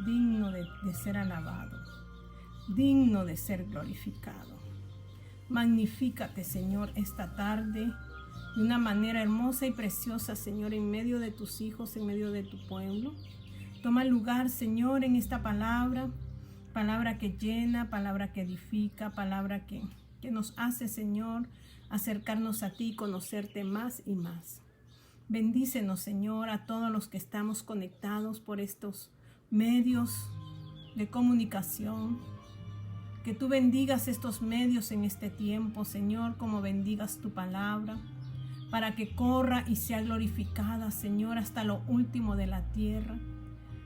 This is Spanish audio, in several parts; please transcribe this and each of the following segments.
digno de ser alabado, digno de ser glorificado. Magnifícate, Señor, esta tarde de una manera hermosa y preciosa, Señor, en medio de tus hijos, en medio de tu pueblo. Toma lugar, Señor, en esta palabra que llena, palabra que edifica, palabra que nos hace, Señor, acercarnos a ti y conocerte más y más. Bendícenos, Señor, a todos los que estamos conectados por estos medios de comunicación. Que tú bendigas estos medios en este tiempo, Señor, como bendigas tu palabra, para que corra y sea glorificada, Señor, hasta lo último de la tierra.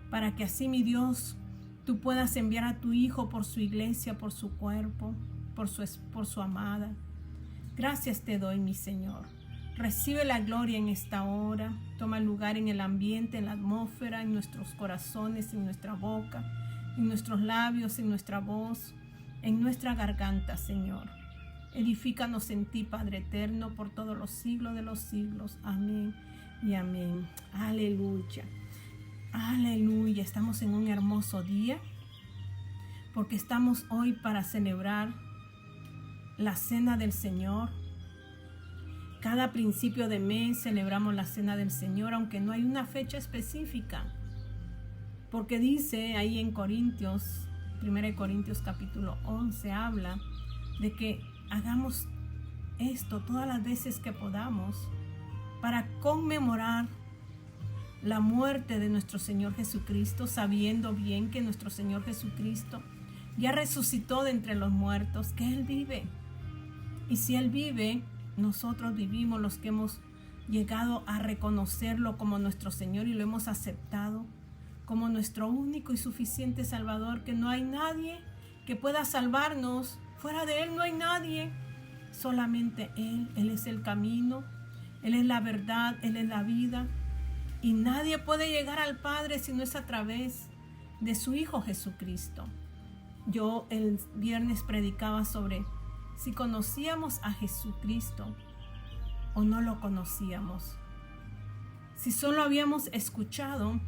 Para que así, mi Dios, tú puedas enviar a tu Hijo por su iglesia, por su cuerpo, por su amada. Gracias te doy, mi Señor. Recibe la gloria en esta hora. Toma lugar en el ambiente, en la atmósfera, en nuestros corazones, en nuestra boca, en nuestros labios, en nuestra voz, en nuestra garganta, Señor. Edifícanos en ti, Padre eterno, por todos los siglos de los siglos. Amén y amén. Aleluya. Aleluya. Estamos en un hermoso día porque estamos hoy para celebrar la cena del Señor. Cada principio de mes celebramos la cena del Señor, aunque no hay una fecha específica. Porque dice ahí en Corintios, 1 Corintios capítulo 11, habla de que hagamos esto todas las veces que podamos para conmemorar la muerte de nuestro Señor Jesucristo, sabiendo bien que nuestro Señor Jesucristo ya resucitó de entre los muertos, que Él vive. Y si Él vive, nosotros vivimos, los que hemos llegado a reconocerlo como nuestro Señor y lo hemos aceptado como nuestro único y suficiente Salvador, que no hay nadie que pueda salvarnos. Fuera de Él no hay nadie, solamente Él. Él es el camino, Él es la verdad, Él es la vida. Y nadie puede llegar al Padre si no es a través de su Hijo Jesucristo. Yo el viernes predicaba sobre si conocíamos a Jesucristo o no lo conocíamos. Si solo habíamos escuchado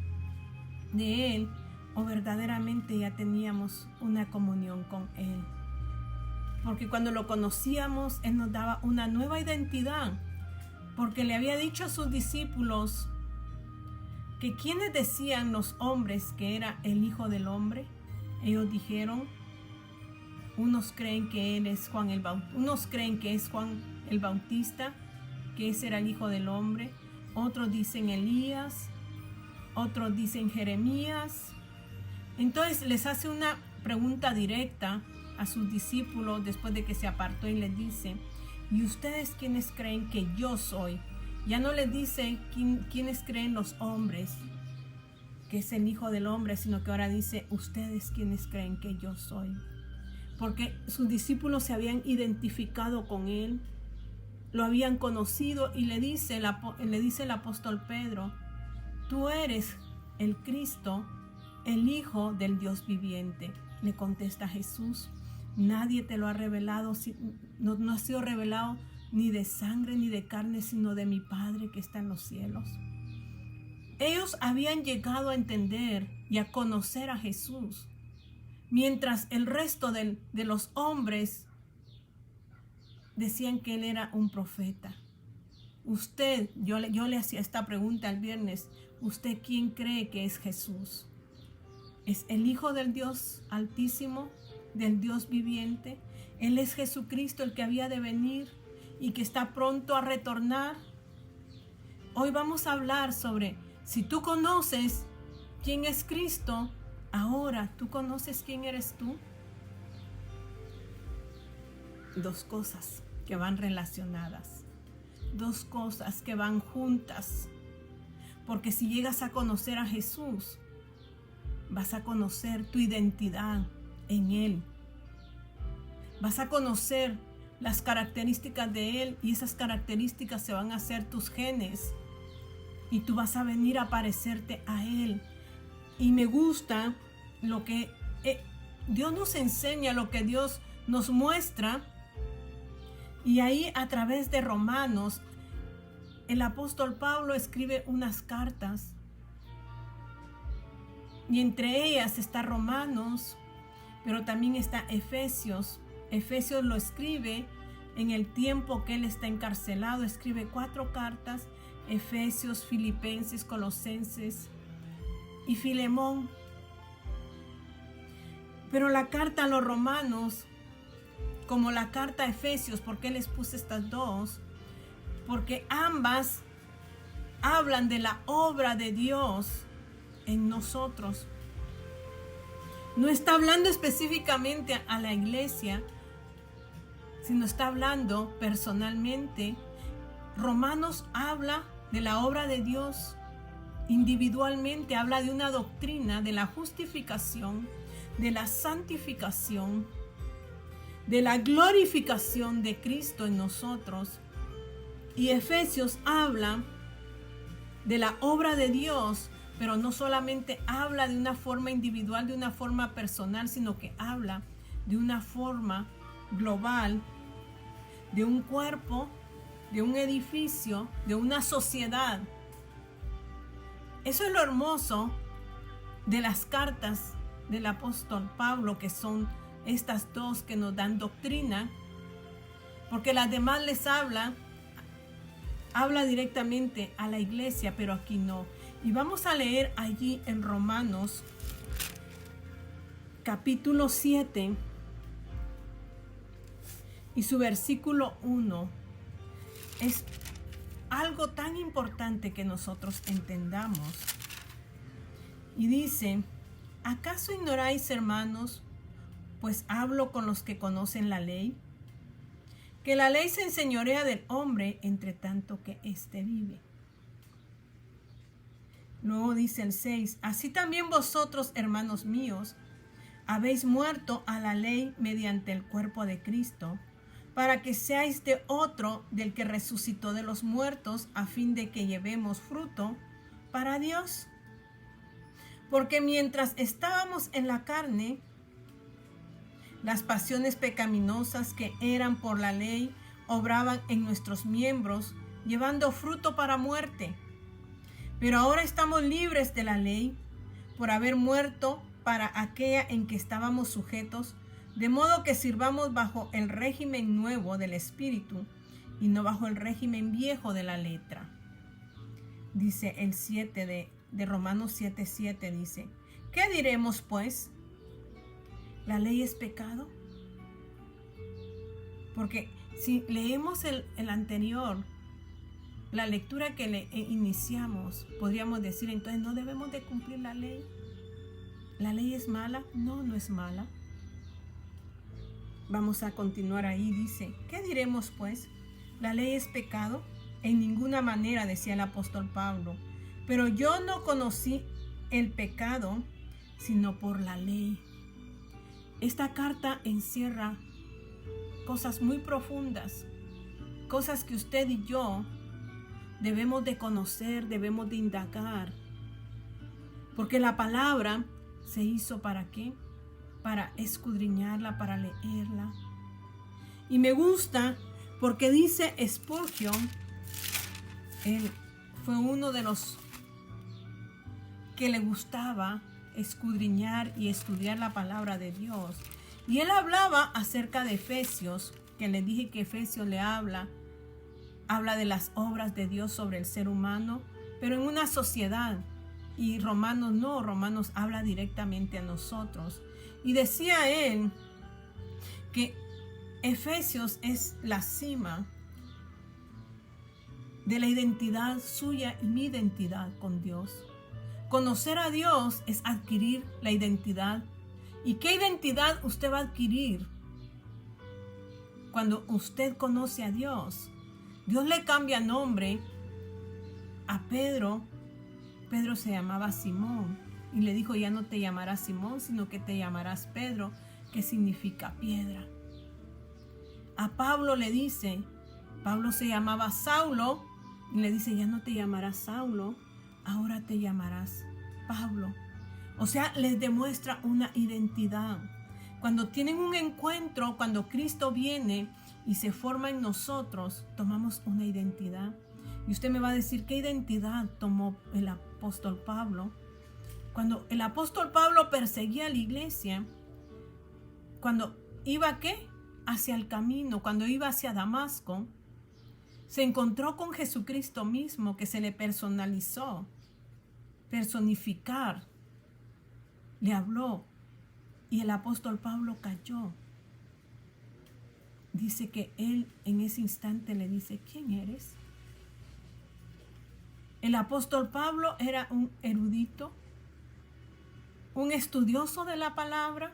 de Él o verdaderamente ya teníamos una comunión con Él. Porque cuando lo conocíamos, Él nos daba una nueva identidad. Porque le había dicho a sus discípulos que quienes decían los hombres que era el Hijo del Hombre. Ellos dijeron, unos creen que Él es Juan el Bautista, unos creen que es Juan el Bautista, que ese era el Hijo del Hombre. Otros dicen Elías, otros dicen Jeremías. Entonces les hace una pregunta directa a sus discípulos después de que se apartó y les dice, ¿y ustedes quiénes creen que yo soy? Ya no les dice quiénes creen los hombres que es el Hijo del Hombre, sino que ahora dice, ¿ustedes quiénes creen que yo soy? Porque sus discípulos se habían identificado con Él, lo habían conocido y le dice el apóstol Pedro, tú eres el Cristo, el Hijo del Dios viviente. Le contesta Jesús, nadie te lo ha revelado, no ha sido revelado ni de sangre ni de carne, sino de mi Padre que está en los cielos. Ellos habían llegado a entender y a conocer a Jesús, mientras el resto de los hombres decían que Él era un profeta. Usted, yo le hacía esta pregunta el viernes, ¿usted quién cree que es Jesús? ¿Es el Hijo del Dios Altísimo, del Dios viviente? ¿Él es Jesucristo, el que había de venir y que está pronto a retornar? Hoy vamos a hablar sobre si tú conoces quién es Cristo, ahora tú conoces quién eres tú. Dos cosas que van relacionadas, dos cosas que van juntas, porque si llegas a conocer a Jesús, vas a conocer tu identidad en Él, vas a conocer las características de Él y esas características se van a hacer tus genes y tú vas a venir a parecerte a Él. Y me gusta lo que Dios nos enseña, lo que Dios nos muestra. Y ahí a través de Romanos, el apóstol Pablo escribe unas cartas Y entre ellas está Romanos, pero también está Efesios. Efesios lo escribe en el tiempo que él está encarcelado. Escribe 4 cartas: Efesios, Filipenses, Colosenses y Filemón. Pero la carta a los Romanos, como la carta a Efesios, ¿por qué les puse estas dos? Porque ambas hablan de la obra de Dios en nosotros. No está hablando específicamente a la iglesia, sino está hablando personalmente. Romanos habla de la obra de Dios individualmente, habla de una doctrina de la justificación, de la santificación, de la glorificación de Cristo en nosotros. Y Efesios habla de la obra de Dios, pero no solamente habla de una forma individual, de una forma personal, sino que habla de una forma global, de un cuerpo, de un edificio, de una sociedad. Eso es lo hermoso de las cartas del apóstol Pablo, que son estas dos que nos dan doctrina, porque las demás les habla directamente a la iglesia, pero aquí no. Y vamos a leer allí en Romanos capítulo 7 y su versículo 1. Es algo tan importante que nosotros entendamos. Y dice: ¿acaso ignoráis, hermanos, pues hablo con los que conocen la ley, que la ley se enseñorea del hombre entre tanto que éste vive? Luego dice el 6: así también vosotros, hermanos míos, habéis muerto a la ley mediante el cuerpo de Cristo, para que seáis de otro, del que resucitó de los muertos, a fin de que llevemos fruto para Dios. Porque mientras estábamos en la carne, las pasiones pecaminosas que eran por la ley obraban en nuestros miembros, llevando fruto para muerte. Pero ahora estamos libres de la ley, por haber muerto para aquella en que estábamos sujetos, de modo que sirvamos bajo el régimen nuevo del Espíritu y no bajo el régimen viejo de la letra. Dice el 7 de Romanos 7:7, dice: ¿qué diremos pues? ¿La ley es pecado? Porque si leemos el anterior, la lectura que le iniciamos, podríamos decir entonces no debemos de cumplir la ley. ¿La ley es mala? No, no es mala. Vamos a continuar ahí, dice: ¿qué diremos pues? ¿La ley es pecado? En ninguna manera, decía el apóstol Pablo. Pero yo no conocí el pecado sino por la ley. Esta carta encierra cosas muy profundas, cosas que usted y yo debemos de conocer, debemos de indagar. Porque la palabra se hizo ¿para qué? Para escudriñarla, para leerla. Y me gusta porque dice Spurgeon, él fue uno de los que le gustaba escudriñar y estudiar la palabra de Dios. Y él hablaba acerca de Efesios, que le dije que Efesios le habla de las obras de Dios sobre el ser humano, pero en una sociedad. Y Romanos no, Romanos habla directamente a nosotros. Y decía él que Efesios es la cima de la identidad suya y mi identidad con Dios. Conocer a Dios es adquirir la identidad. ¿Y qué identidad usted va a adquirir cuando usted conoce a Dios? Dios le cambia nombre a Pedro. Pedro se llamaba Simón y le dijo: ya no te llamarás Simón, sino que te llamarás Pedro, que significa piedra. A Pablo le dice, Pablo se llamaba Saulo y le dice: ya no te llamarás Saulo, ahora te llamarás Pablo. O sea, les demuestra una identidad. Cuando tienen un encuentro, cuando Cristo viene y se forma en nosotros, tomamos una identidad. Y usted me va a decir: ¿qué identidad tomó el apóstol Pablo? Cuando el apóstol Pablo perseguía a la iglesia, cuando iba ¿qué? Hacia el camino, cuando iba hacia Damasco, se encontró con Jesucristo mismo, que se le personificar, le habló, y el apóstol Pablo cayó. Dice que él en ese instante le dice, ¿quién eres? El apóstol Pablo era un erudito, un estudioso de la palabra,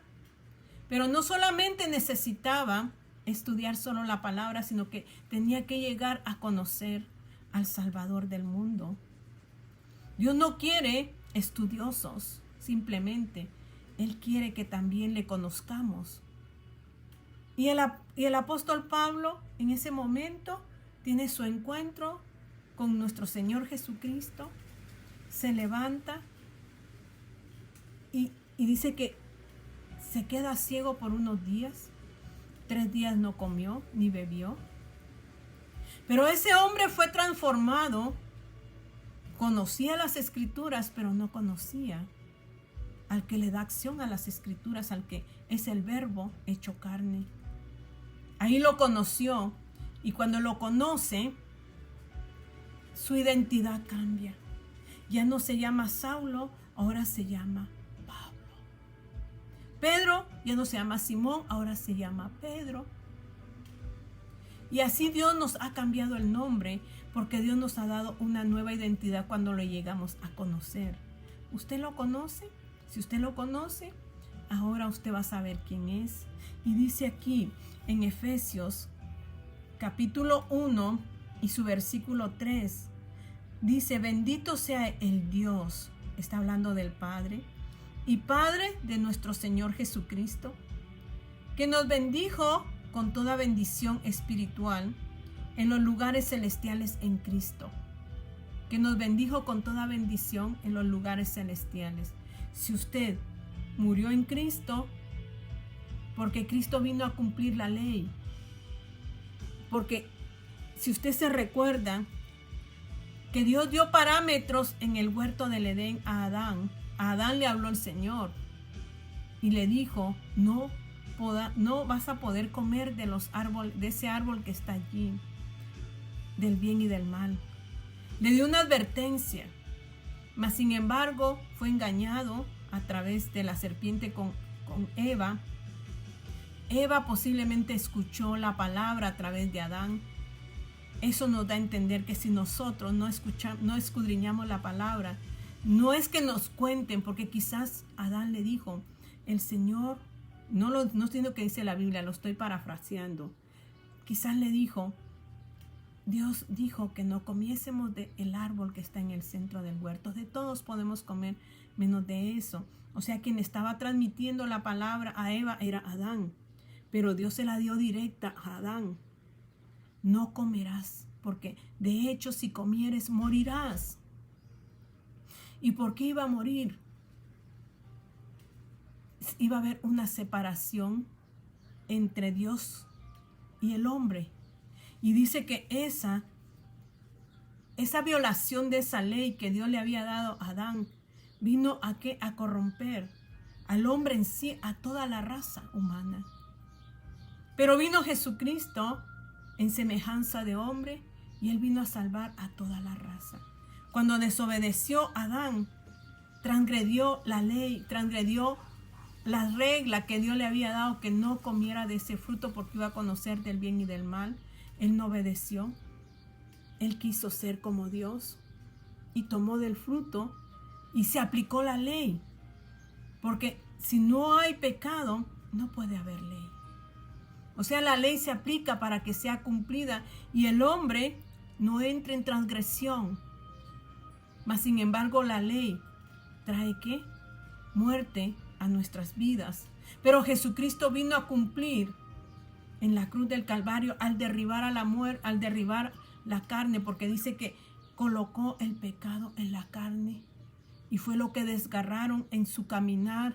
pero no solamente necesitaba estudiar solo la palabra, sino que tenía que llegar a conocer al Salvador del mundo. Dios no quiere estudiosos, simplemente. Él quiere que también le conozcamos. Y el apóstol Pablo en ese momento tiene su encuentro con nuestro Señor Jesucristo, se levanta y dice que se queda ciego por unos días. 3 días no comió ni bebió. Pero ese hombre fue transformado. Conocía las escrituras, pero no conocía al que le da acción a las escrituras, al que es el verbo hecho carne. Ahí lo conoció, y cuando lo conoce, su identidad cambia. Ya no se llama Saulo, ahora se llama Pablo. Pedro ya no se llama Simón, ahora se llama Pedro. Y así Dios nos ha cambiado el nombre, porque Dios nos ha dado una nueva identidad cuando lo llegamos a conocer. ¿Usted lo conoce? Si usted lo conoce, ahora usted va a saber quién es. Y dice aquí en Efesios capítulo 1 y su versículo 3, dice, bendito sea el Dios, está hablando del Padre, y Padre de nuestro Señor Jesucristo, que nos bendijo con toda bendición espiritual en los lugares celestiales en Cristo. Que nos bendijo con toda bendición en los lugares celestiales. Si usted murió en Cristo, porque Cristo vino a cumplir la ley. Porque si usted se recuerda que Dios dio parámetros en el huerto del Edén a Adán le habló el Señor y le dijo, no vas a poder comer de ese árbol que está allí, del bien y del mal. Le dio una advertencia, mas sin embargo fue engañado a través de la serpiente con Eva. Eva posiblemente escuchó la palabra a través de Adán. Eso nos da a entender que si nosotros no escudriñamos la palabra, no es que nos cuenten, porque quizás Adán le dijo, el Señor, no estoy lo que dice la Biblia, lo estoy parafraseando. Quizás le dijo, Dios dijo que no comiésemos del árbol que está en el centro del huerto. De todos podemos comer, menos de eso. O sea, quien estaba transmitiendo la palabra a Eva era Adán. Pero Dios se la dio directa a Adán. No comerás, porque de hecho si comieres morirás. ¿Y por qué iba a morir? Iba a haber una separación entre Dios y el hombre. Y dice que esa violación de esa ley que Dios le había dado a Adán vino a corromper al hombre en sí, a toda la raza humana. Pero vino Jesucristo en semejanza de hombre y él vino a salvar a toda la raza. Cuando desobedeció Adán, transgredió la ley, transgredió la regla que Dios le había dado, que no comiera de ese fruto porque iba a conocer del bien y del mal. Él no obedeció. Él quiso ser como Dios y tomó del fruto y se aplicó la ley. Porque si no hay pecado, no puede haber ley. O sea, la ley se aplica para que sea cumplida y el hombre no entre en transgresión. Mas sin embargo, la ley trae ¿qué? Muerte a nuestras vidas. Pero Jesucristo vino a cumplir en la cruz del Calvario al derribar a la muerte, al derribar la carne, porque dice que colocó el pecado en la carne y fue lo que desgarraron en su caminar,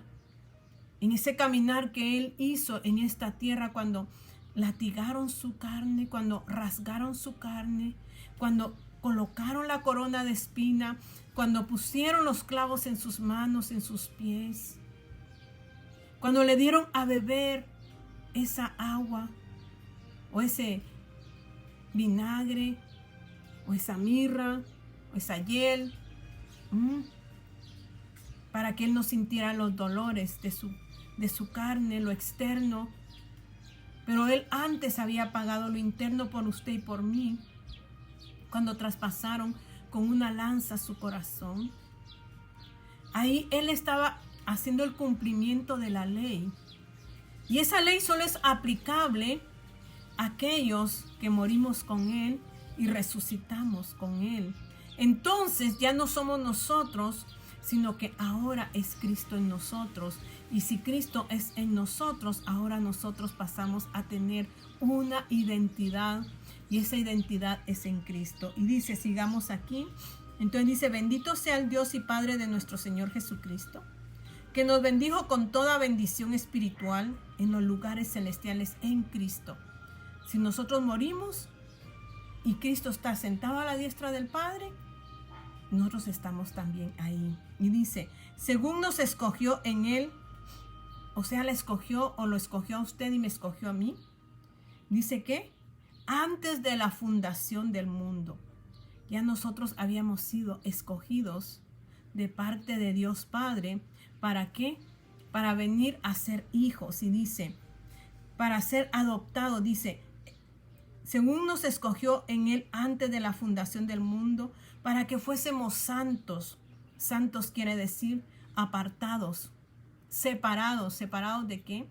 en ese caminar que él hizo en esta tierra, cuando latigaron su carne, cuando rasgaron su carne, cuando colocaron la corona de espina, cuando pusieron los clavos en sus manos, en sus pies, cuando le dieron a beber esa agua o ese vinagre o esa mirra o esa hiel, para que él no sintiera los dolores de su carne, lo externo. Pero él antes había pagado lo interno por usted y por mí, cuando traspasaron con una lanza su corazón. Ahí él estaba haciendo el cumplimiento de la ley. Y esa ley solo es aplicable a aquellos que morimos con él y resucitamos con él. Entonces ya no somos nosotros, sino que ahora es Cristo en nosotros. Y si Cristo es en nosotros, ahora nosotros pasamos a tener una identidad, y esa identidad es en Cristo. Y dice, sigamos aquí. Entonces dice, bendito sea el Dios y Padre de nuestro Señor Jesucristo, que nos bendijo con toda bendición espiritual en los lugares celestiales en Cristo. Si nosotros morimos y Cristo está sentado a la diestra del Padre, nosotros estamos también ahí. Y dice, según nos escogió en él, o sea, le escogió o lo escogió a usted y me escogió a mí. Dice que antes de la fundación del mundo, ya nosotros habíamos sido escogidos de parte de Dios Padre. ¿Para qué? Para venir a ser hijos. Y dice, para ser adoptados, dice, según nos escogió en él antes de la fundación del mundo, para que fuésemos santos. Santos quiere decir apartados, separados. ¿Separados de qué?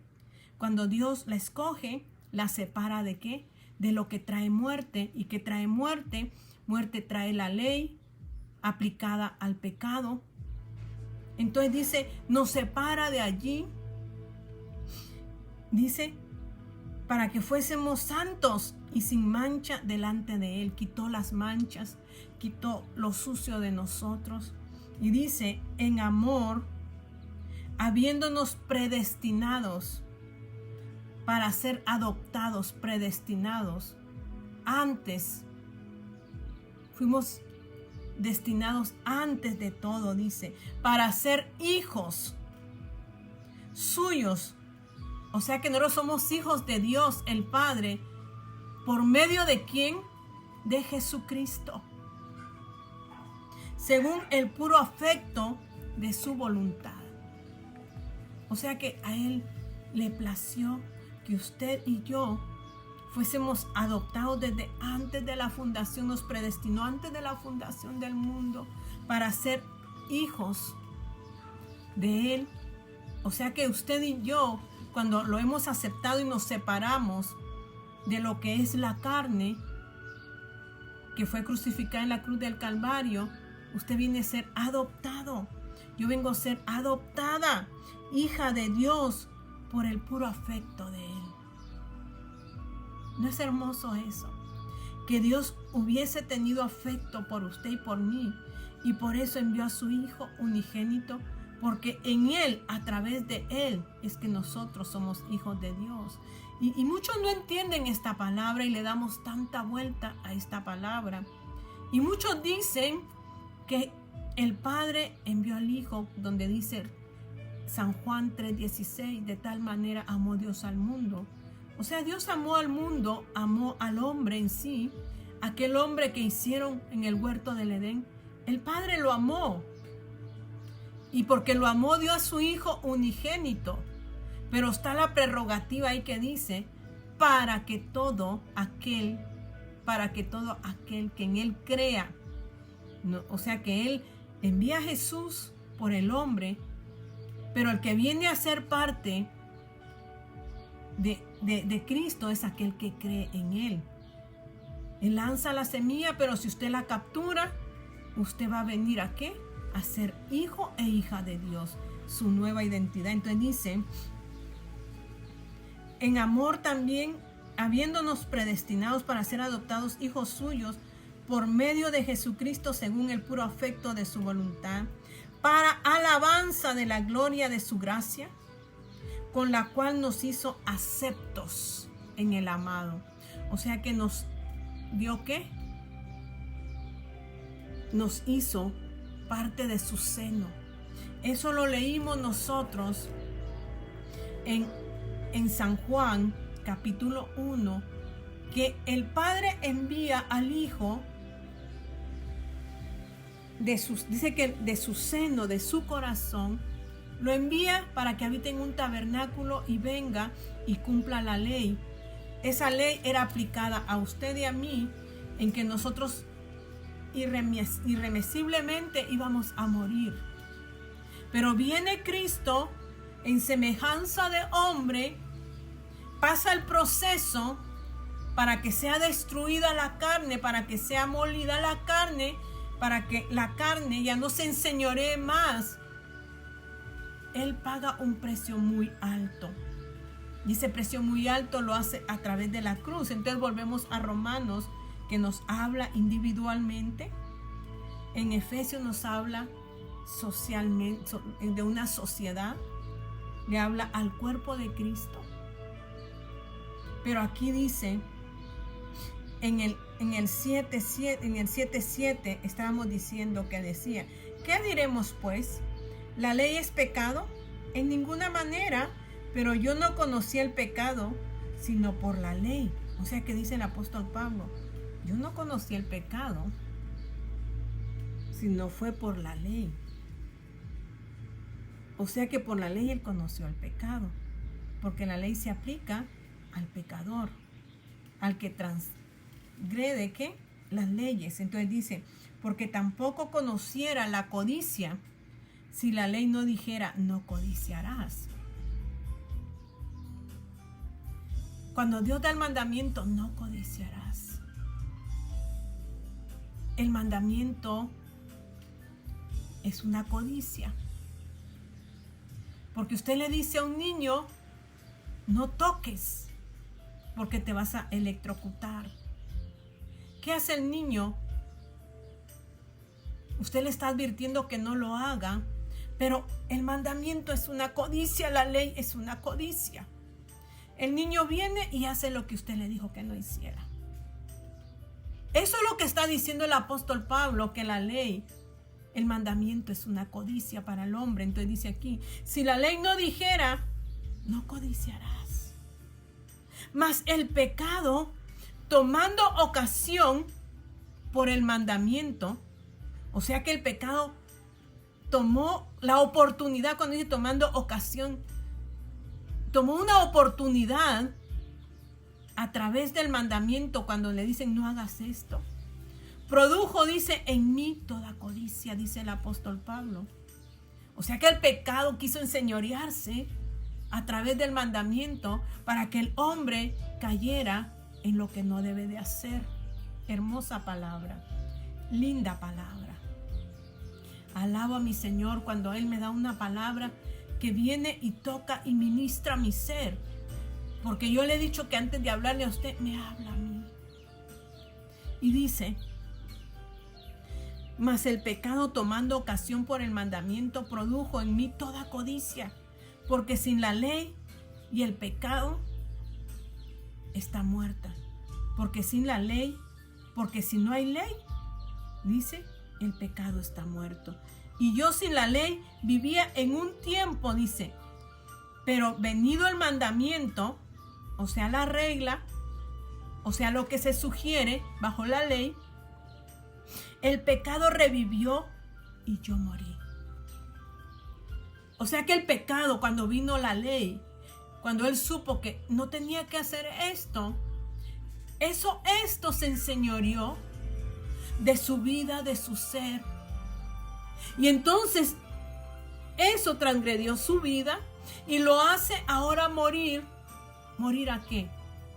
Cuando Dios la escoge, la separa ¿de qué? De lo que trae muerte. ¿Y que trae muerte? Muerte trae la ley aplicada al pecado. Entonces dice, nos separa de allí. Dice, para que fuésemos santos y sin mancha delante de él. Quitó las manchas, quitó lo sucio de nosotros. Y dice, en amor, habiéndonos predestinados para ser adoptados, predestinados. Antes, fuimos destinados antes de todo, dice, para ser hijos suyos. O sea que nosotros somos hijos de Dios, el Padre, ¿por medio de quién? De Jesucristo. Según el puro afecto de su voluntad. O sea que a él le plació que usted y yo fuésemos adoptados desde antes de la fundación, nos predestinó antes de la fundación del mundo para ser hijos de él. O sea que usted y yo, cuando lo hemos aceptado y nos separamos de lo que es la carne, que fue crucificada en la cruz del Calvario, usted viene a ser adoptado. Yo vengo a ser adoptada, hija de Dios, por el puro afecto de él. ¿No es hermoso eso? Que Dios hubiese tenido afecto por usted y por mí, y por eso envió a su Hijo unigénito, porque en él, a través de él, es que nosotros somos hijos de Dios. Y muchos no entienden esta palabra y le damos tanta vuelta a esta palabra. Y muchos dicen que el Padre envió al Hijo, donde dice San Juan 3:16, de tal manera amó Dios al mundo. O sea, Dios amó al mundo, amó al hombre en sí, aquel hombre que hicieron en el huerto del Edén. El Padre lo amó. Y porque lo amó, dio a su Hijo unigénito. Pero está la prerrogativa ahí que dice, para que todo aquel que en él crea. No, o sea que él envía a Jesús por el hombre, pero el que viene a ser parte de Cristo es aquel que cree en él. Él lanza la semilla, pero si usted la captura, usted va a venir ¿a qué? A ser hijo e hija de Dios, su nueva identidad. Entonces dice, en amor también, habiéndonos predestinados para ser adoptados hijos suyos por medio de Jesucristo según el puro afecto de su voluntad, para alabanza de la gloria de su gracia, con la cual nos hizo aceptos en el amado. O sea que nos dio ¿qué? Nos hizo parte de su seno. Eso lo leímos nosotros en San Juan, capítulo 1, que el Padre envía al Hijo dice que de su seno, de su corazón, lo envía para que habite en un tabernáculo y venga y cumpla la ley. Esa ley era aplicada a usted y a mí, en que nosotros irremisiblemente íbamos a morir. Pero viene Cristo en semejanza de hombre, pasa el proceso para que sea destruida la carne, para que sea molida la carne, para que la carne ya no se enseñoree más. Él paga un precio muy alto. Y ese precio muy alto lo hace a través de la cruz. Entonces volvemos a Romanos, que nos habla individualmente. En Efesios nos habla socialmente, de una sociedad. Le habla al cuerpo de Cristo. Pero aquí dice, en el 7:7 estábamos diciendo que decía, ¿qué diremos pues? ¿La ley es pecado? En ninguna manera, pero yo no conocí el pecado sino por la ley. O sea que dice el apóstol Pablo, yo no conocí el pecado sino fue por la ley. O sea que por la ley él conoció el pecado, porque la ley se aplica al pecador, al que transgrede ¿qué? Las leyes. Entonces dice, porque tampoco conociera la codicia si la ley no dijera, no codiciarás. Cuando Dios da el mandamiento, no codiciarás. El mandamiento es una codicia. Porque usted le dice a un niño, no toques, porque te vas a electrocutar. ¿Qué hace el niño? Usted le está advirtiendo que no lo haga, pero el mandamiento es una codicia, la ley es una codicia. El niño viene y hace lo que usted le dijo que no hiciera. Eso es lo que está diciendo el apóstol Pablo, que la ley, el mandamiento es una codicia para el hombre. Entonces dice aquí, si la ley no dijera, no codiciarás. Mas el pecado, tomando ocasión por el mandamiento, o sea que el pecado tomó la oportunidad, cuando dice tomando ocasión, tomó una oportunidad a través del mandamiento cuando le dicen no hagas esto. Produjo, dice, en mí toda codicia, dice el apóstol Pablo. O sea que el pecado quiso enseñorearse a través del mandamiento para que el hombre cayera en lo que no debe de hacer. Hermosa palabra, linda palabra. Alabo a mi Señor cuando Él me da una palabra que viene y toca y ministra mi ser. Porque yo le he dicho que antes de hablarle a usted, me habla a mí. Y dice, mas el pecado tomando ocasión por el mandamiento produjo en mí toda codicia, porque sin la ley y el pecado está muerta. Porque sin la ley, porque si no hay ley, dice, el pecado está muerto. Y yo sin la ley vivía en un tiempo, dice, pero venido el mandamiento, o sea la regla, o sea lo que se sugiere bajo la ley, el pecado revivió y yo morí. O sea que el pecado, cuando vino la ley, cuando él supo que no tenía que hacer esto se enseñoreó de su vida, de su ser. Y entonces eso transgredió su vida y lo hace ahora morir. ¿Morir a qué?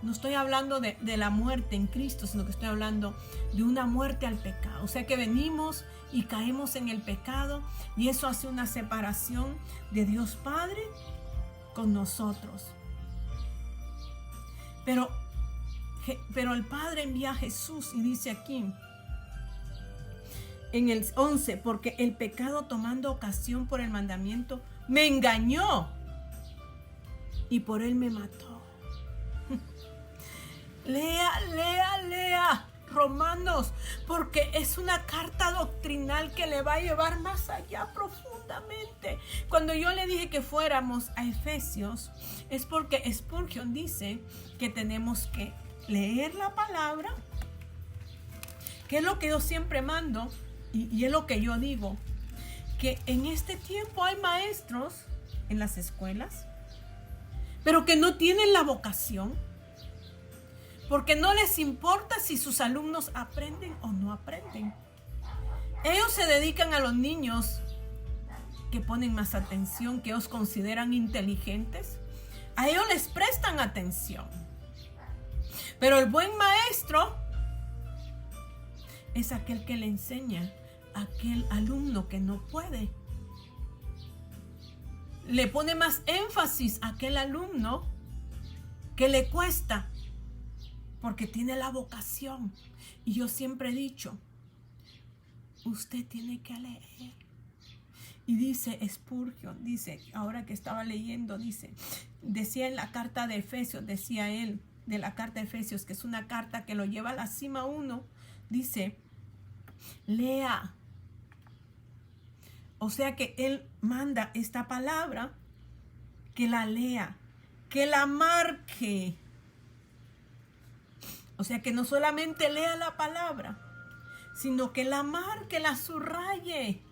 No estoy hablando de la muerte en Cristo, sino que estoy hablando de una muerte al pecado. O sea que venimos y caemos en el pecado y eso hace una separación de Dios Padre con nosotros. Pero el Padre envía a Jesús y dice aquí, en el 11, porque el pecado tomando ocasión por el mandamiento me engañó y por él me mató. Lea Romanos, porque es una carta doctrinal que le va a llevar más allá profundamente. Cuando yo le dije que fuéramos a Efesios, es porque Spurgeon dice que tenemos que leer la palabra, que es lo que yo siempre mando y es lo que yo digo, que en este tiempo hay maestros en las escuelas, pero que no tienen la vocación, porque no les importa si sus alumnos aprenden o no aprenden. Ellos se dedican a los niños que ponen más atención, que ellos consideran inteligentes. A ellos les prestan atención. Pero el buen maestro es aquel que le enseña a aquel alumno que no puede. Le pone más énfasis a aquel alumno que le cuesta, porque tiene la vocación. Y yo siempre he dicho, usted tiene que leer. Y dice Spurgeon, dice, ahora que estaba leyendo, decía en la carta de Efesios, decía él, de la carta de Efesios, que es una carta que lo lleva a la cima uno, dice, lea. O sea que él manda esta palabra, que la lea, que la marque. O sea que no solamente lea la palabra, sino que la marque, la subraye.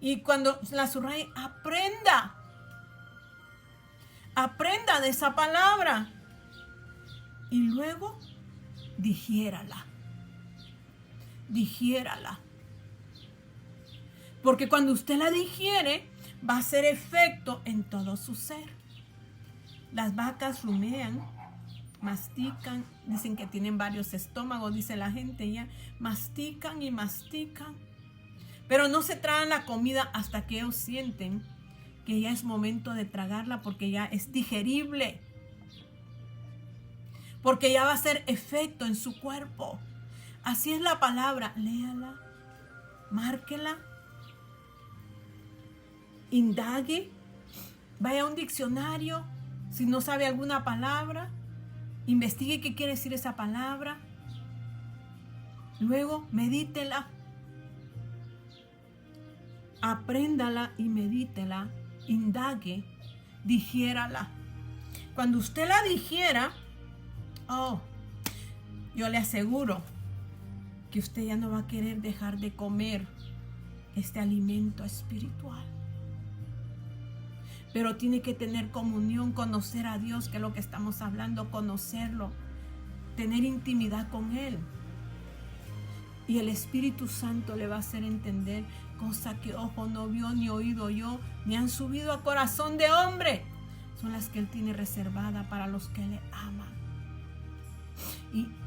Y cuando la subraye, aprenda de esa palabra. Y luego, digiérala. Porque cuando usted la digiere, va a hacer efecto en todo su ser. Las vacas rumean, mastican, dicen que tienen varios estómagos, dice la gente ya, mastican y mastican, pero no se tragan la comida hasta que ellos sienten que ya es momento de tragarla, porque ya es digerible, porque ya va a hacer efecto en su cuerpo. Así es la palabra, léala, márquela, indague, vaya a un diccionario, si no sabe alguna palabra, investigue qué quiere decir esa palabra. Luego, medítela. Apréndala y medítela. Indague. Digiérala. Cuando usted la digiera, yo le aseguro que usted ya no va a querer dejar de comer este alimento espiritual. Pero tiene que tener comunión, conocer a Dios, que es lo que estamos hablando, conocerlo, tener intimidad con Él. Y el Espíritu Santo le va a hacer entender cosas que ojo no vio, ni oído oyó, ni han subido a corazón de hombre. Son las que Él tiene reservada para los que le aman.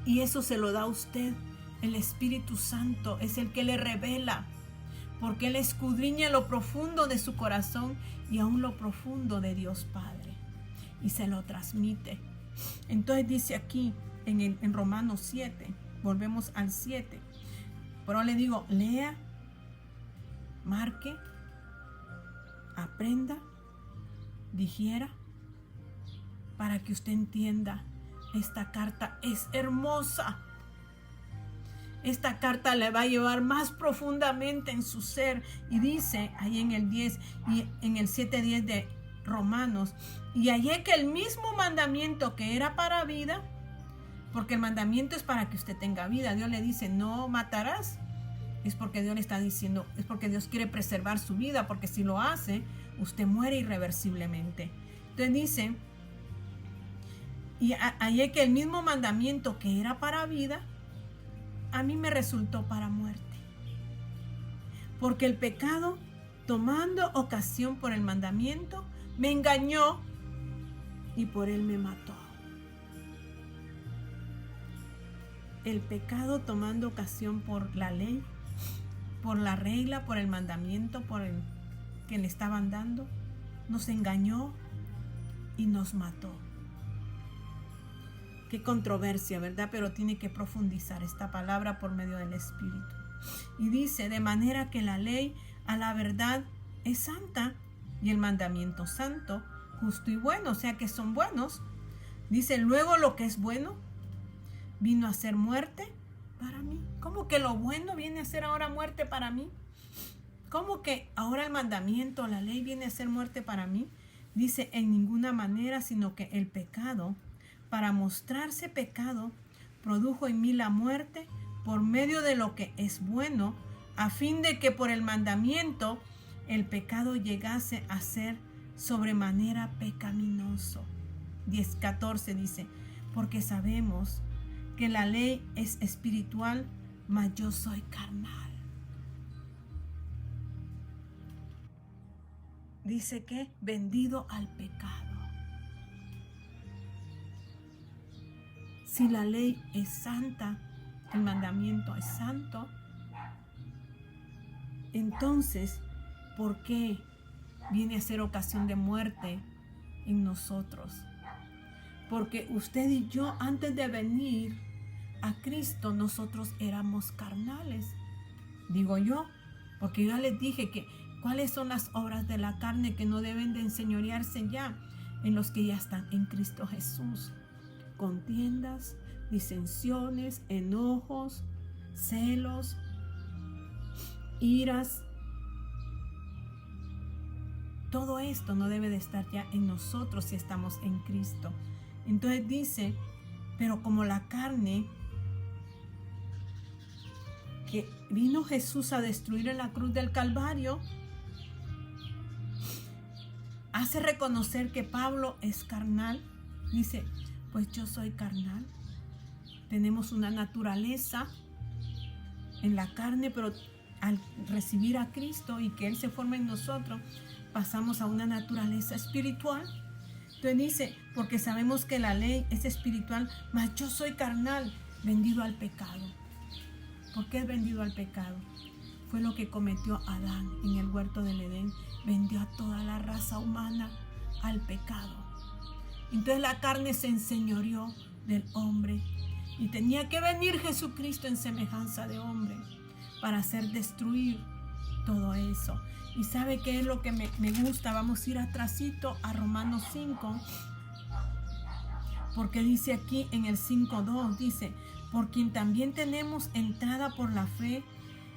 Y eso se lo da a usted. El Espíritu Santo es el que le revela, porque Él escudriña lo profundo de su corazón y aún lo profundo de Dios Padre, y se lo transmite. Entonces dice aquí en Romanos 7, volvemos al 7, pero le digo, lea, marque, aprenda, digiera, para que usted entienda. Esta carta es hermosa. Esta carta le va a llevar más profundamente en su ser. Y dice ahí en el 10 y en el 7:10 de Romanos, y hallé que el mismo mandamiento que era para vida, porque el mandamiento es para que usted tenga vida. Dios le dice, no matarás. Es porque Dios le está diciendo, es porque Dios quiere preservar su vida, porque si lo hace, usted muere irreversiblemente. Entonces dice, y hallé que el mismo mandamiento que era para vida, a mí me resultó para muerte. Porque el pecado, tomando ocasión por el mandamiento, me engañó y por él me mató. El pecado tomando ocasión por la ley, por la regla, por el mandamiento, por el que le estaban dando, nos engañó y nos mató. Qué controversia, ¿verdad? Pero tiene que profundizar esta palabra por medio del Espíritu. Y dice, de manera que la ley a la verdad es santa y el mandamiento santo, justo y bueno, o sea que son buenos. Dice, luego lo que es bueno, vino a ser muerte para mí. ¿Cómo que lo bueno viene a ser ahora muerte para mí? ¿Cómo que ahora el mandamiento, la ley viene a ser muerte para mí? Dice, en ninguna manera, sino que el pecado, para mostrarse pecado, produjo en mí la muerte por medio de lo que es bueno, a fin de que por el mandamiento el pecado llegase a ser sobremanera pecaminoso. 10:14 dice, porque sabemos que la ley es espiritual, mas yo soy carnal. Dice que vendido al pecado. Si la ley es santa, el mandamiento es santo, entonces, ¿por qué viene a ser ocasión de muerte en nosotros? Porque usted y yo, antes de venir a Cristo, nosotros éramos carnales. Digo yo, porque yo ya les dije que cuáles son las obras de la carne que no deben de enseñorearse ya en los que ya están en Cristo Jesús. Contiendas, disensiones, enojos, celos, iras. Todo esto no debe de estar ya en nosotros si estamos en Cristo. Entonces dice, pero como la carne que vino Jesús a destruir en la cruz del Calvario, hace reconocer que Pablo es carnal. Dice, pues yo soy carnal. Tenemos una naturaleza en la carne, pero al recibir a Cristo y que Él se forme en nosotros, pasamos a una naturaleza espiritual. Entonces dice, porque sabemos que la ley es espiritual, mas yo soy carnal, vendido al pecado. ¿Por qué es vendido al pecado? Fue lo que cometió Adán en el huerto del Edén. Vendió a toda la raza humana al pecado. Entonces la carne se enseñoreó del hombre y tenía que venir Jesucristo en semejanza de hombre para hacer destruir todo eso. ¿Y sabe qué es lo que me gusta? Vamos a ir atrasito a Romanos 5, porque dice aquí en el 5:2, dice, por quien también tenemos entrada por la fe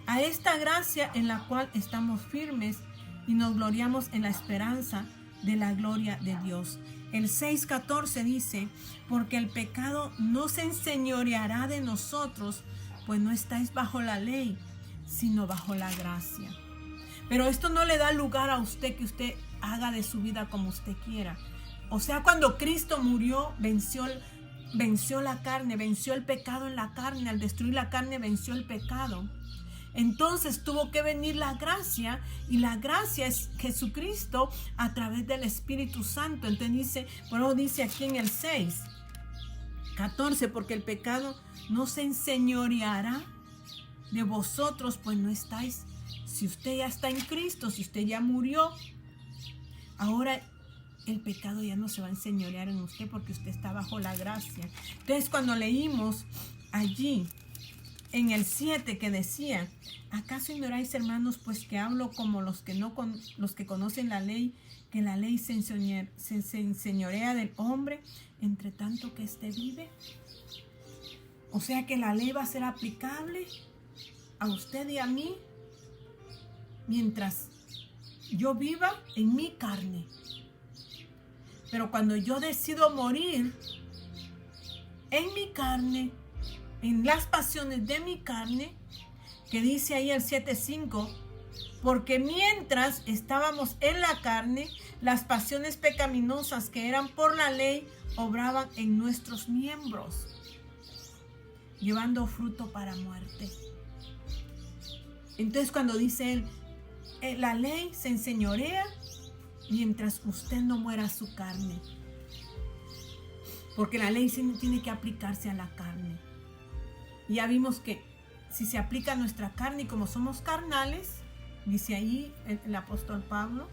a esta gracia en la cual estamos firmes y nos gloriamos en la esperanza de la gloria de Dios. El 6:14 dice, porque el pecado no se enseñoreará de nosotros, pues no estáis bajo la ley, sino bajo la gracia. Pero esto no le da lugar a usted que usted haga de su vida como usted quiera. O sea, cuando Cristo murió, venció la carne, venció el pecado en la carne. Al destruir la carne, venció el pecado. Entonces tuvo que venir la gracia, y la gracia es Jesucristo a través del Espíritu Santo. Entonces dice, bueno, dice aquí en el 6:14, porque el pecado no se enseñoreará de vosotros, pues no estáis. Si usted ya está en Cristo, si usted ya murió, ahora el pecado ya no se va a enseñorear en usted porque usted está bajo la gracia. Entonces cuando leímos allí en el 7 que decía, ¿acaso ignoráis, hermanos, pues que hablo como los que conocen la ley, que la ley se enseñorea del hombre, entre tanto que éste vive? O sea que la ley va a ser aplicable a usted y a mí mientras yo viva en mi carne. Pero cuando yo decido morir en mi carne, en las pasiones de mi carne, que dice ahí el 7:5, porque mientras estábamos en la carne, las pasiones pecaminosas que eran por la ley obraban en nuestros miembros, llevando fruto para muerte. Entonces cuando dice él, la ley se enseñorea mientras usted no muera a su carne, porque la ley tiene que aplicarse a la carne. Y ya vimos que si se aplica a nuestra carne y como somos carnales, dice ahí el apóstol Pablo,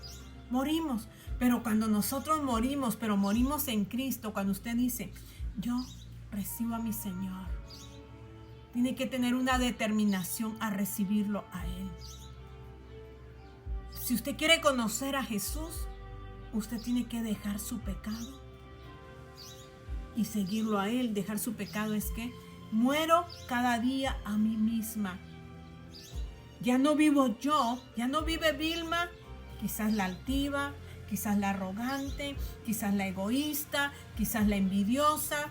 morimos. Pero cuando nosotros morimos, pero morimos en Cristo, cuando usted dice, yo recibo a mi Señor, tiene que tener una determinación a recibirlo a Él. Si usted quiere conocer a Jesús, usted tiene que dejar su pecado y seguirlo a Él. Dejar su pecado es que Muero cada día a mí misma. Ya no vivo yo, ya no vive Vilma, quizás la altiva, quizás la arrogante, quizás la egoísta, quizás la envidiosa,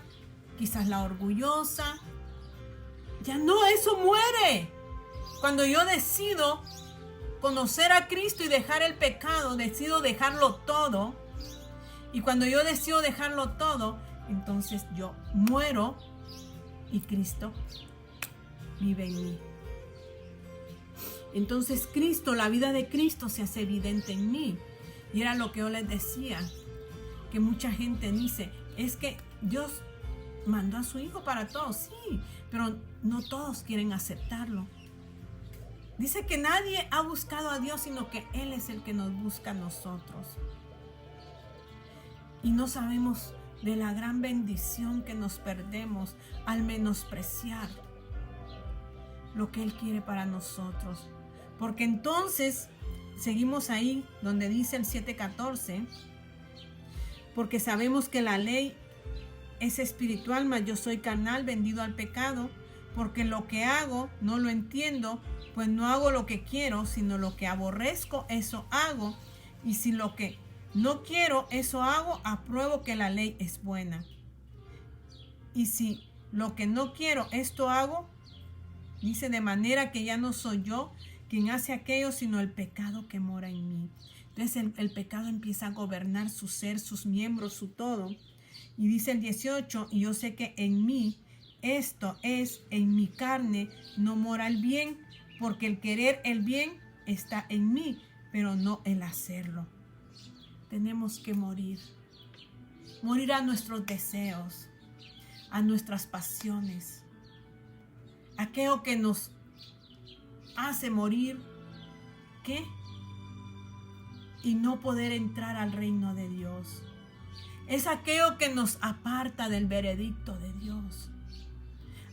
quizás la orgullosa. Ya no, eso muere. Cuando yo decido conocer a Cristo y dejar el pecado, decido dejarlo todo. Y cuando yo decido dejarlo todo, entonces yo muero y Cristo vive en mí. Entonces Cristo, la vida de Cristo se hace evidente en mí. Y era lo que yo les decía, que mucha gente dice, es que Dios mandó a su Hijo para todos, sí, pero no todos quieren aceptarlo. Dice que nadie ha buscado a Dios, sino que Él es el que nos busca a nosotros. Y no sabemos de la gran bendición que nos perdemos al menospreciar lo que Él quiere para nosotros. Porque entonces, seguimos ahí donde dice el 7:14, porque sabemos que la ley es espiritual, mas yo soy carnal, vendido al pecado, porque lo que hago no lo entiendo, pues no hago lo que quiero, sino lo que aborrezco, eso hago. Y si lo que no quiero, eso hago, apruebo que la ley es buena. Y si lo que no quiero, esto hago, dice, de manera que ya no soy yo quien hace aquello, sino el pecado que mora en mí. Entonces el pecado empieza a gobernar su ser, sus miembros, su todo. Y dice el 18, y yo sé que en mí, esto es, en mi carne, no mora el bien, porque el querer el bien está en mí, pero no el hacerlo. Tenemos que morir a nuestros deseos, a nuestras pasiones, aquello que nos hace morir, ¿qué? Y no poder entrar al reino de Dios. Es aquello que nos aparta del veredicto de Dios,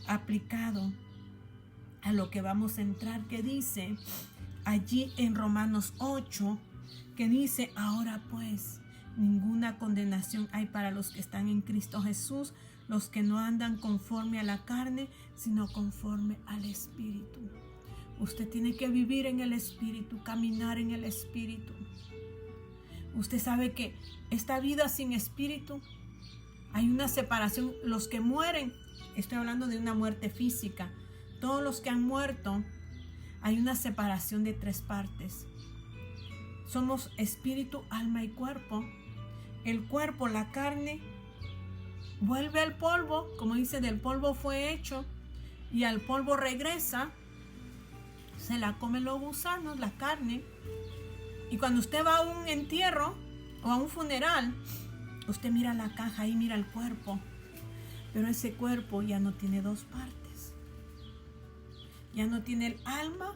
aplicado a lo que vamos a entrar, que dice allí en Romanos 8, que dice, ahora pues, ninguna condenación hay para los que están en Cristo Jesús, los que no andan conforme a la carne, sino conforme al Espíritu. Usted tiene que vivir en el Espíritu, caminar en el Espíritu. Usted sabe que esta vida sin Espíritu, hay una separación. Los que mueren, estoy hablando de una muerte física, todos los que han muerto, hay una separación de 3 partes. Somos espíritu, alma y cuerpo. El cuerpo, la carne, vuelve al polvo, como dice, del polvo fue hecho, y al polvo regresa. Se la comen los gusanos, la carne. Y cuando usted va a un entierro o a un funeral, usted mira la caja y mira el cuerpo. Pero ese cuerpo ya no tiene 2 partes. Ya no tiene el alma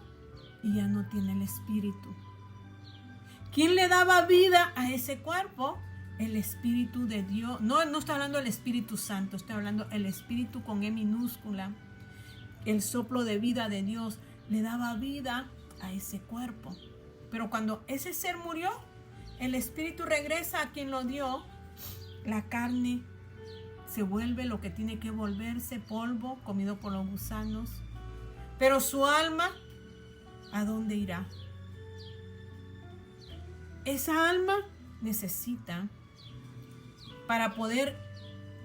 y ya no tiene el espíritu. ¿Quién le daba vida a ese cuerpo? El Espíritu de Dios. No estoy hablando del Espíritu Santo, estoy hablando del Espíritu con E minúscula. El soplo de vida de Dios le daba vida a ese cuerpo. Pero cuando ese ser murió, el Espíritu regresa a quien lo dio. La carne se vuelve lo que tiene que volverse, polvo, comido por los gusanos. Pero su alma, ¿a dónde irá? Esa alma necesita, para poder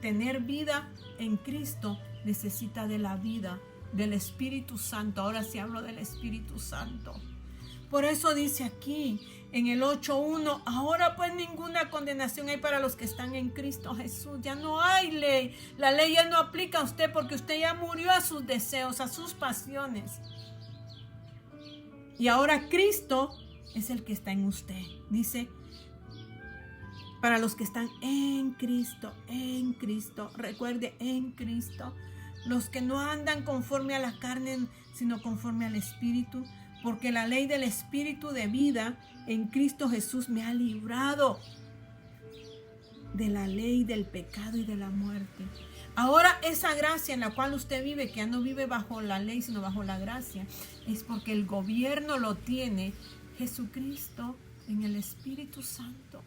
tener vida en Cristo, necesita de la vida del Espíritu Santo. Ahora sí hablo del Espíritu Santo. Por eso dice aquí en el 8:1, ahora pues ninguna condenación hay para los que están en Cristo Jesús. Ya no hay ley. La ley ya no aplica a usted porque usted ya murió a sus deseos, a sus pasiones. Y ahora Cristo es el que está en usted. Dice, para los que están en Cristo, recuerde, en Cristo, los que no andan conforme a la carne, sino conforme al Espíritu, porque la ley del Espíritu de vida en Cristo Jesús me ha librado de la ley del pecado y de la muerte. Ahora esa gracia en la cual usted vive, que ya no vive bajo la ley, sino bajo la gracia, es porque el gobierno lo tiene Jesucristo en el Espíritu Santo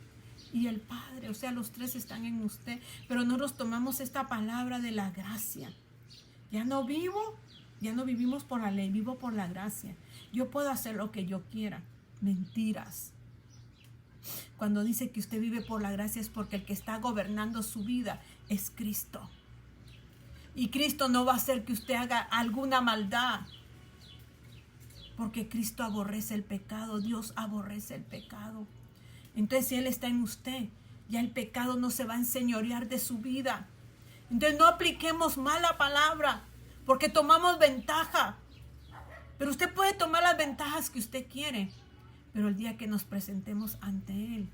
y el Padre. O sea, los 3 están en usted. Pero nosotros tomamos esta palabra de la gracia, Ya no vivimos por la ley, vivo por la gracia. Yo puedo hacer lo que yo quiera. Mentiras. Cuando dice que usted vive por la gracia es porque el que está gobernando su vida es Cristo. Y Cristo no va a hacer que usted haga alguna maldad. Porque Cristo aborrece el pecado, Dios aborrece el pecado. Entonces si Él está en usted, ya el pecado no se va a enseñorear de su vida. Entonces no apliquemos mala palabra, porque tomamos ventaja. Pero usted puede tomar las ventajas que usted quiere. Pero el día que nos presentemos ante Él,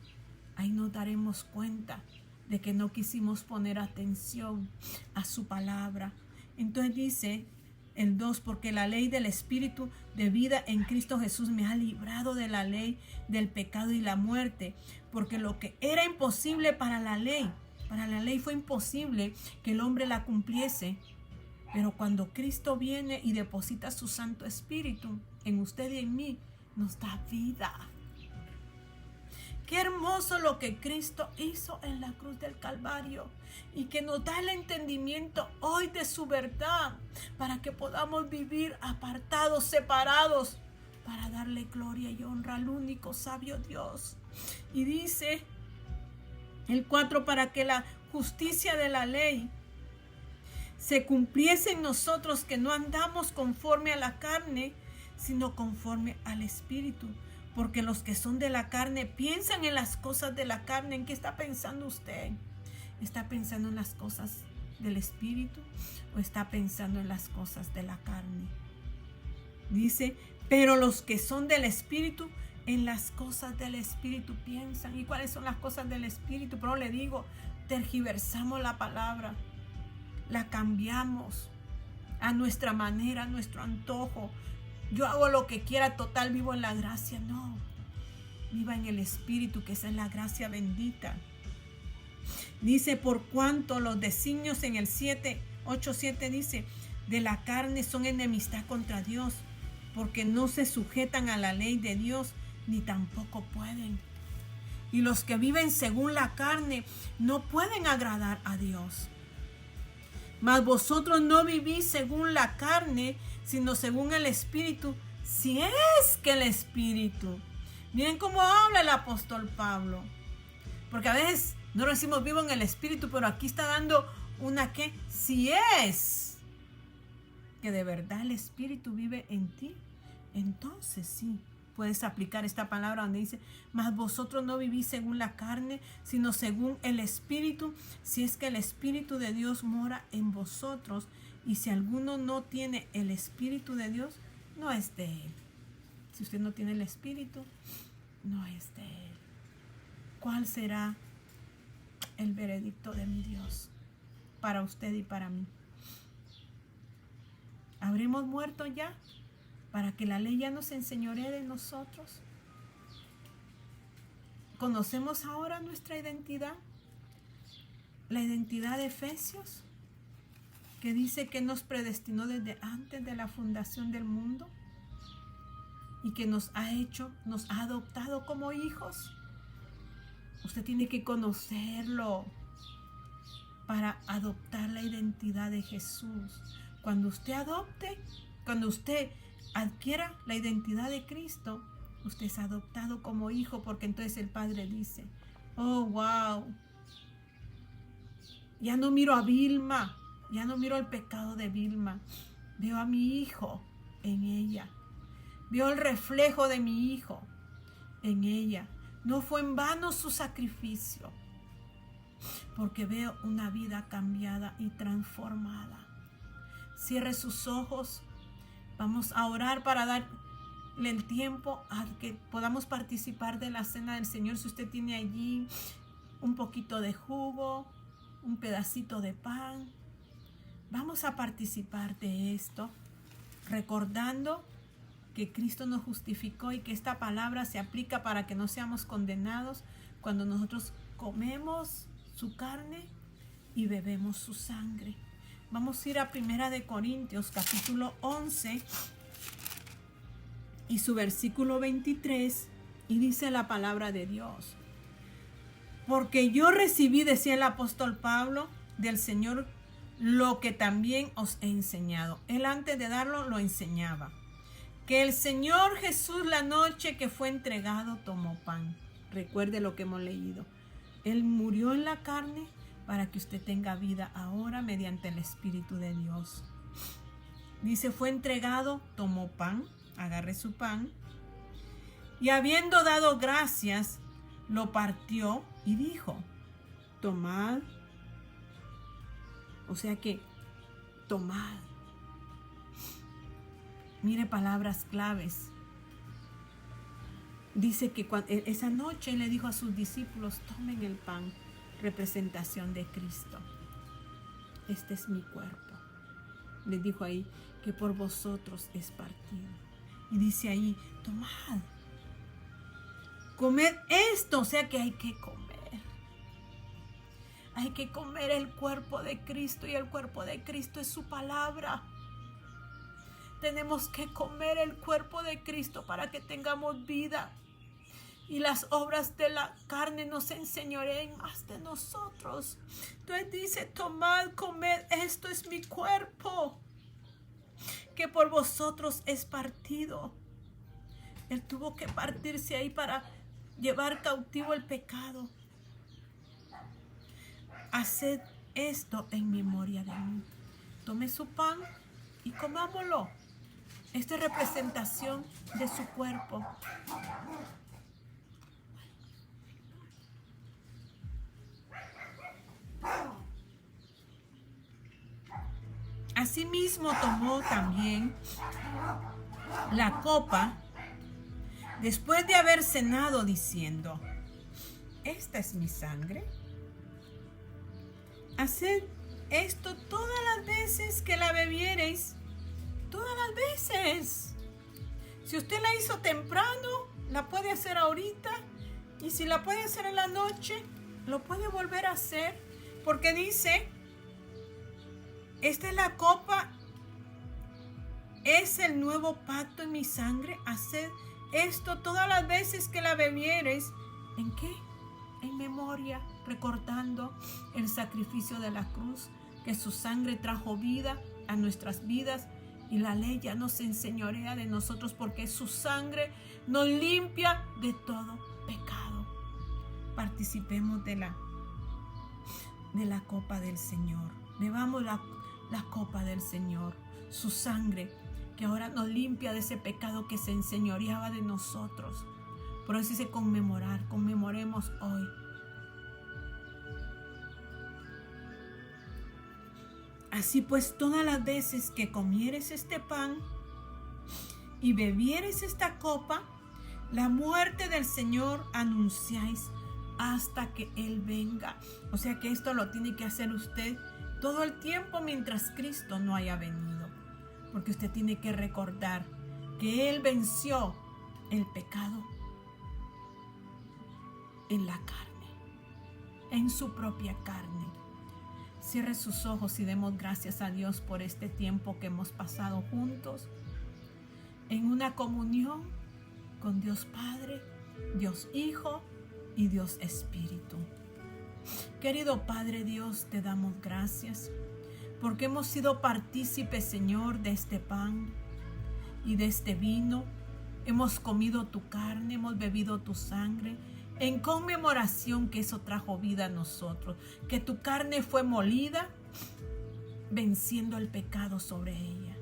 ahí nos daremos cuenta de que no quisimos poner atención a su palabra. Entonces dice el 2, porque la ley del Espíritu de vida en Cristo Jesús me ha librado de la ley del pecado y la muerte. Porque lo que era imposible para la ley fue imposible que el hombre la cumpliese. Pero cuando Cristo viene y deposita su Santo Espíritu en usted y en mí, nos da vida. Qué hermoso lo que Cristo hizo en la cruz del Calvario y que nos da el entendimiento hoy de su verdad para que podamos vivir apartados, separados, para darle gloria y honra al único sabio Dios. Y dice el 4, para que la justicia de la ley se cumpliese en nosotros, que no andamos conforme a la carne, sino conforme al Espíritu. Porque los que son de la carne piensan en las cosas de la carne. ¿En qué está pensando usted? ¿Está pensando en las cosas del Espíritu o está pensando en las cosas de la carne? Dice, pero los que son del Espíritu, en las cosas del Espíritu piensan. ¿Y cuáles son las cosas del Espíritu? Pero le digo, tergiversamos la palabra, la cambiamos a nuestra manera, a nuestro antojo. Yo hago lo que quiera, total, vivo en la gracia. No, viva en el Espíritu, que esa es la gracia bendita. Dice, por cuanto los designios en el 8:7 dice, de la carne son enemistad contra Dios, porque no se sujetan a la ley de Dios, ni tampoco pueden. Y los que viven según la carne no pueden agradar a Dios. Mas vosotros no vivís según la carne, sino según el Espíritu, si es que el Espíritu. Miren cómo habla el apóstol Pablo. Porque a veces no decimos vivo en el Espíritu, pero aquí está dando una que si es que de verdad el Espíritu vive en ti, entonces sí puedes aplicar esta palabra donde dice, mas vosotros no vivís según la carne, sino según el Espíritu, si es que el Espíritu de Dios mora en vosotros. Y si alguno no tiene el Espíritu de Dios, no es de Él. Si usted no tiene el Espíritu, no es de Él. ¿Cuál será el veredicto de mi Dios para usted y para mí? ¿Habremos muerto ya para que la ley ya nos enseñoree de nosotros? ¿Conocemos ahora nuestra identidad? La identidad de Efesios, que dice que nos predestinó desde antes de la fundación del mundo y que nos ha adoptado como hijos. Usted tiene que conocerlo para adoptar la identidad de Jesús. Cuando usted adquiera la identidad de Cristo, usted es adoptado como hijo, porque entonces el Padre dice, oh, wow, ya no miro a Vilma, ya no miro el pecado de Vilma, veo a mi hijo en ella, veo el reflejo de mi hijo en ella. No fue en vano su sacrificio, porque veo una vida cambiada y transformada. Cierre sus ojos. Vamos a orar para darle el tiempo a que podamos participar de la cena del Señor. Si usted tiene allí un poquito de jugo, un pedacito de pan, vamos a participar de esto, recordando que Cristo nos justificó y que esta palabra se aplica para que no seamos condenados cuando nosotros comemos su carne y bebemos su sangre. Vamos a ir a 1 de Corintios, capítulo 11 y su versículo 23, y dice la palabra de Dios. Porque yo recibí, decía el apóstol Pablo, del Señor lo que también os he enseñado. Él antes de darlo lo enseñaba. Que el Señor Jesús la noche que fue entregado tomó pan. Recuerde lo que hemos leído. Él murió en la carne para que usted tenga vida ahora mediante el Espíritu de Dios. Dice, fue entregado, tomó pan, agarre su pan, y habiendo dado gracias, lo partió y dijo, tomad. O sea que, tomad. Mire palabras claves. Dice que esa noche le dijo a sus discípulos, tomen el pan, representación de Cristo. Este es mi cuerpo. Les dijo ahí que por vosotros es partido. Y dice ahí, tomad. Comed esto, o sea que hay que comer. Hay que comer el cuerpo de Cristo y el cuerpo de Cristo es su palabra. Tenemos que comer el cuerpo de Cristo para que tengamos vida. Y las obras de la carne nos enseñoreen más de nosotros. Entonces dice, tomad, comed, esto es mi cuerpo, que por vosotros es partido. Él tuvo que partirse ahí para llevar cautivo el pecado. Haced esto en memoria de mí. Tome su pan y comámoslo. Esta es representación de su cuerpo. Asimismo tomó también la copa después de haber cenado diciendo, esta es mi sangre. Haced esto todas las veces que la bebiereis, todas las veces. Si usted la hizo temprano, la puede hacer ahorita, y si la puede hacer en la noche, lo puede volver a hacer, porque dice, esta es la copa, es el nuevo pacto en mi sangre. Haced esto todas las veces que la bebiereis. ¿En qué? En memoria, recordando el sacrificio de la cruz, que su sangre trajo vida a nuestras vidas y la ley ya no se enseñorea de nosotros porque su sangre nos limpia de todo pecado. Participemos de la copa del Señor. Bebamos la copa del Señor, su sangre que ahora nos limpia de ese pecado que se enseñoreaba de nosotros. Por eso dice conmemorar, conmemoremos hoy. Así pues, todas las veces que comieres este pan y bebieres esta copa, la muerte del Señor anunciáis hasta que Él venga. O sea que esto lo tiene que hacer usted todo el tiempo mientras Cristo no haya venido. Porque usted tiene que recordar que Él venció el pecado en la carne, en su propia carne. Cierre sus ojos y demos gracias a Dios por este tiempo que hemos pasado juntos en una comunión con Dios Padre, Dios Hijo y Dios Espíritu. Querido Padre Dios, te damos gracias porque hemos sido partícipes, Señor, de este pan y de este vino. Hemos comido tu carne, hemos bebido tu sangre, en conmemoración que eso trajo vida a nosotros, que tu carne fue molida, venciendo el pecado sobre ella.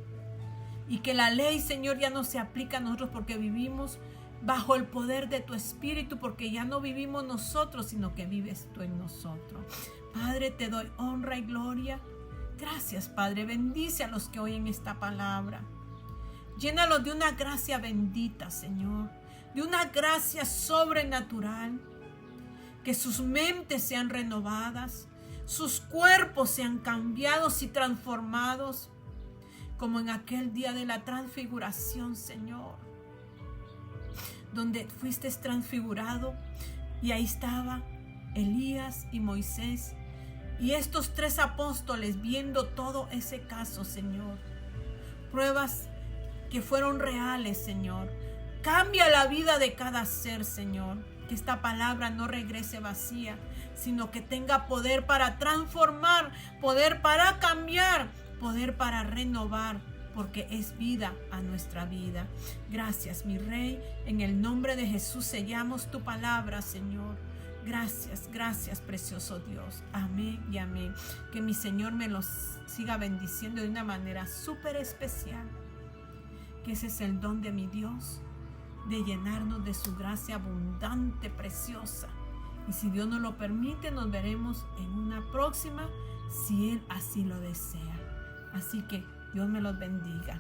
Y que la ley, Señor, ya no se aplica a nosotros porque vivimos bajo el poder de tu Espíritu, porque ya no vivimos nosotros, sino que vives tú en nosotros. Padre, te doy honra y gloria. Gracias, Padre. Bendice a los que oyen esta palabra. Llénalos de una gracia bendita, Señor, de una gracia sobrenatural, que sus mentes sean renovadas, sus cuerpos sean cambiados y transformados, como en aquel día de la transfiguración, Señor, donde fuiste transfigurado y ahí estaba Elías y Moisés y estos 3 apóstoles viendo todo ese caso, Señor. Pruebas que fueron reales, Señor. Cambia la vida de cada ser, Señor. Que esta palabra no regrese vacía, sino que tenga poder para transformar, poder para cambiar, poder para renovar, porque es vida a nuestra vida. Gracias, mi Rey. En el nombre de Jesús sellamos tu palabra, Señor. Gracias, gracias, precioso Dios. Amén y amén. Que mi Señor me los siga bendiciendo de una manera súper especial. Que ese es el don de mi Dios, de llenarnos de su gracia abundante, preciosa. Y si Dios nos lo permite, nos veremos en una próxima, si Él así lo desea. Así que Dios me los bendiga.